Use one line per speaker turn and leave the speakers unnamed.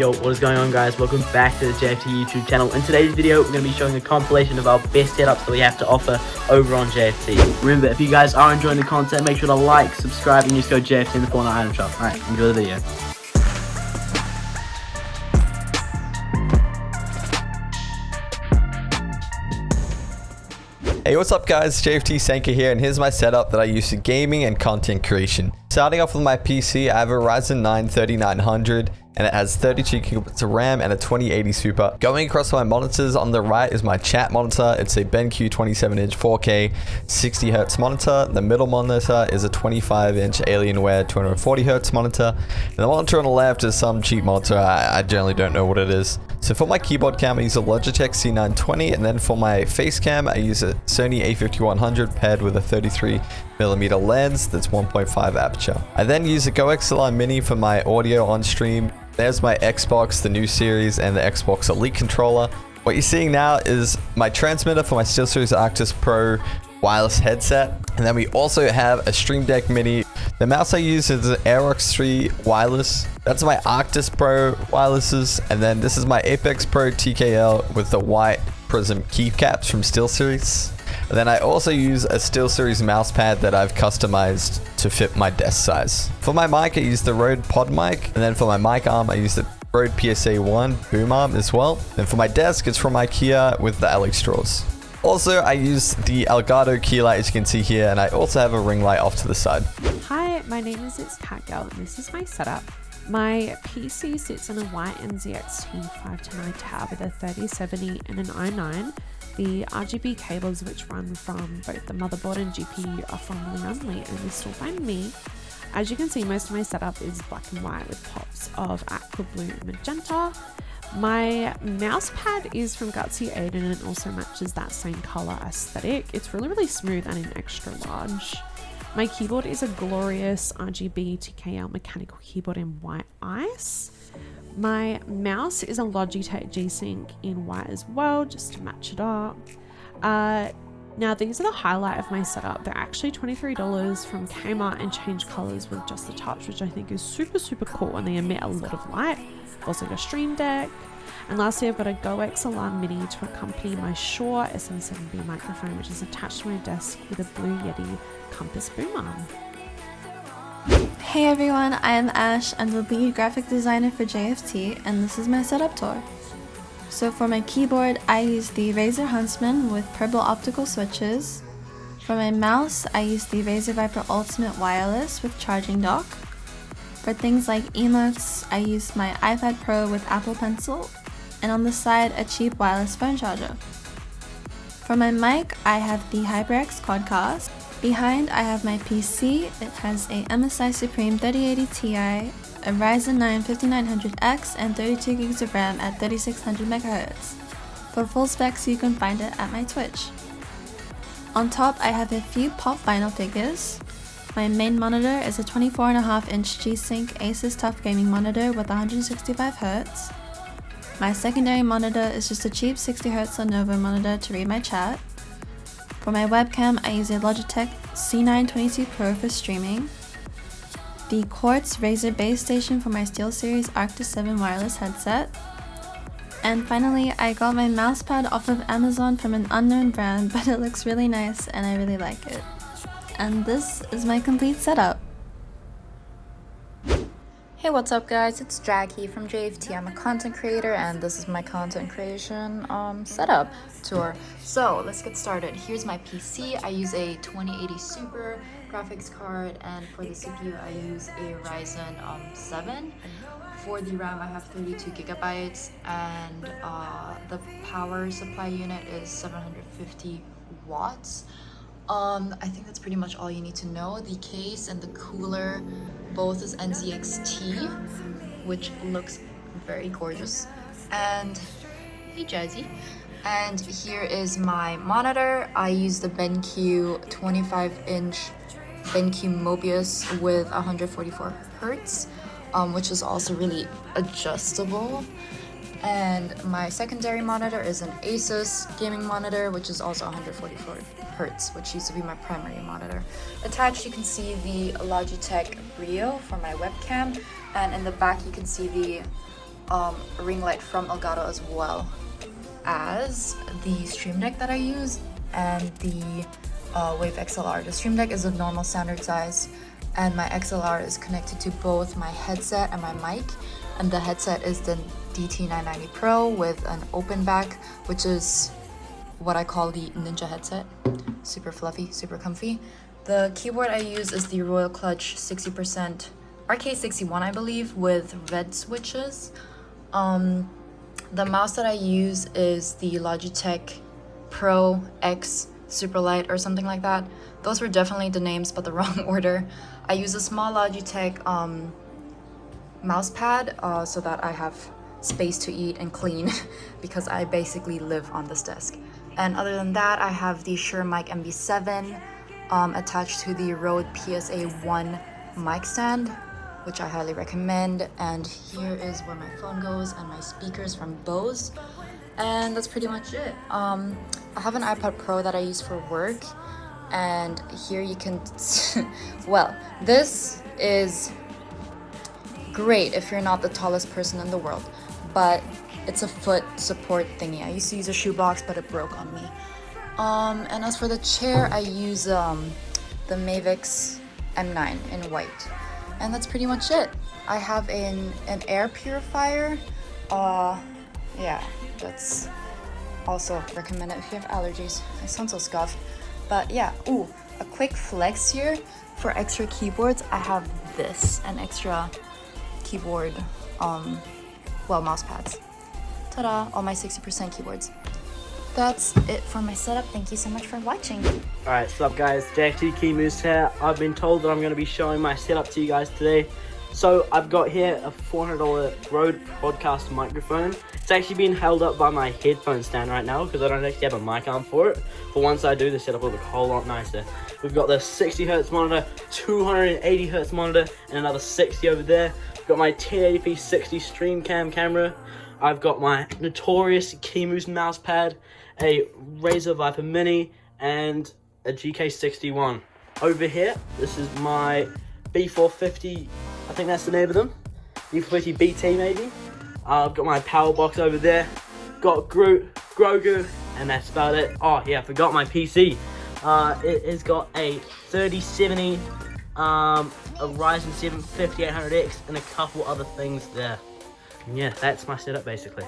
Yo, what is going on, guys? Welcome back to the JFT YouTube channel. In today's video, we're going to be showing a compilation of our best setups that we have to offer over on JFT. Remember, if you guys are enjoying the content, make sure to like, subscribe, and use code JFT in the Fortnite item shop. Alright, enjoy the video.
Hey, what's up guys, JFT Sanka here, and here's my setup that I use for gaming and content creation. Starting off with my PC, I have a Ryzen 9 3900 and it has 32 gigabytes of RAM and a 2080 Super. Going across my monitors, on the right is my chat monitor. It's a BenQ 27-inch 4K 60Hz monitor. The middle monitor is a 25-inch Alienware 240Hz monitor. And the monitor on the left is some cheap monitor. I generally don't know what it is. So for my keyboard cam, I use a Logitech C920, and then for my face cam, I use a Sony a5100 paired with a 33mm lens that's 1.5 aperture. I then use a GoXLR Mini for my audio on stream. There's my Xbox, the new series, and the Xbox Elite controller. What you're seeing now is my transmitter for my SteelSeries Arctis Pro wireless headset. And then we also have a Stream Deck Mini. The mouse I use is an Aerox 3 wireless. That's my Arctis Pro wirelesses. And then this is my Apex Pro TKL with the white prism keycaps from SteelSeries. And then I also use a SteelSeries mouse pad that I've customized to fit my desk size. For my mic, I use the Rode Pod mic. And then for my mic arm, I use the Rode PSA 1 boom arm as well. And for my desk, it's from IKEA with the Alex straws. Also, I use the Elgato key light, as you can see here, and I also have a ring light off to the side.
Hi, my name is Catgurl, and this is my setup. My PC sits on a white NZXT 510i tab with a 3070 and an i9. The RGB cables which run from both the motherboard and GPU are from Leonly and installed by me. As you can see, most of my setup is black and white with pops of aqua blue and magenta. My mouse pad is from Axeiaa and it also matches that same color aesthetic. It's really smooth and an extra large. My keyboard is a glorious RGB TKL mechanical keyboard in white ice. My mouse is a Logitech G-Sync in white as well, just to match it up. Now these are the highlight of my setup. They're actually $23 from Kmart and change colors with just a touch, which I think is super cool, and they emit a lot of light. Also got a Stream Deck. And lastly, I've got a GoXLR Mini to accompany my Shure SM7B microphone, which is attached to my desk with a Blue Yeti Compass boom arm.
Hey everyone, I am Ash. I'm the lead graphic designer for JFT, and this is my setup tour. So for my keyboard, I use the Razer Huntsman with purple optical switches. For my mouse, I use the Razer Viper Ultimate Wireless with charging dock. For things like emotes, I use my iPad Pro with Apple Pencil, and on the side, a cheap wireless phone charger. For my mic, I have the HyperX Quadcast. Behind, I have my PC. It has a MSI Supreme 3080 Ti, a Ryzen 9 5900X, and 32 gigs of RAM at 3600 MHz. For full specs, you can find it at my Twitch. On top, I have a few pop vinyl figures. My main monitor is a 24.5-inch G-Sync Asus TUF gaming monitor with 165Hz. My secondary monitor is just a cheap 60Hz Lenovo monitor to read my chat. For my webcam, I use a Logitech C922 Pro for streaming. The Quartz Razer base station for my SteelSeries Arctis 7 wireless headset. And finally, I got my mousepad off of Amazon from an unknown brand, but it looks really nice and I really like it. And this is my complete setup.
Hey, what's up guys, it's Jacque from JFT. I'm a content creator and this is my content creation setup tour. So let's get started. Here's my PC. I use a 2080 Super graphics card, and for the CPU I use a Ryzen 7. For the RAM I have 32 gigabytes, and the power supply unit is 750 watts. I think that's pretty much all you need to know. The case and the cooler both is NZXT, which looks very gorgeous. And hey Jazzy. And here is my monitor. I use the BenQ 25-inch BenQ Mobius with 144 Hz, which is also really adjustable. And my secondary monitor is an Asus gaming monitor, which is also 144 Hz, which used to be my primary monitor. Attached, you can see the Logitech Brio for my webcam, and in the back you can see the ring light from Elgato, as well as the Stream Deck that I use and the Wave XLR. The Stream Deck is a normal standard size, and my XLR is connected to both my headset and my mic, and the headset is the DT990 Pro with an open back, which is what I call the ninja headset. Super fluffy, super comfy. The keyboard I use is the Royal Clutch 60% RK61, I believe, with red switches. The mouse that I use is the Logitech Pro X Superlight or something like that. Those were definitely the names, but the wrong order. I use a small Logitech mouse pad so that I have space to eat and clean because I basically live on this desk. And other than that, I have the Shure Mic MV7 attached to the Rode PSA-1 mic stand, which I highly recommend. And here is where my phone goes and my speakers from Bose. And that's pretty much it. I have an iPad Pro that I use for work, and here you can well, this is great if you're not the tallest person in the world, but it's a foot support thingy. I used to use a shoebox, but it broke on me. And as for the chair, I use the Mavix M9 in white, and that's pretty much it. I have an air purifier. Yeah, that's also recommended if you have allergies. I sound so scuffed, but yeah. Ooh, a quick flex here for extra keyboards. I have this, an extra keyboard, mouse pads. Ta-da! All my 60% keyboards. That's it for my setup. Thank you so much for watching.
Alright, what's up guys, JFT Kimuz here. I've been told that I'm going to be showing my setup to you guys today. So I've got here a $400 Rode podcast microphone. It's actually being held up by my headphone stand right now because I don't actually have a mic arm for it. But once I do, the setup will look a whole lot nicer. We've got the 60Hz monitor, 280Hz monitor, and another 60 over there. I've got my 1080p 60 stream cam camera. I've got my notorious Kimuz mouse pad, a Razer Viper Mini, and a GK61. Over here, this is my B450, I think that's the name of them, B450 BT maybe. I've got my power box over there, got Grogu, and that's about it. Oh yeah, I forgot my PC. It has got a 3070, a Ryzen 7 5800X, and a couple other things there. And yeah, that's my setup basically.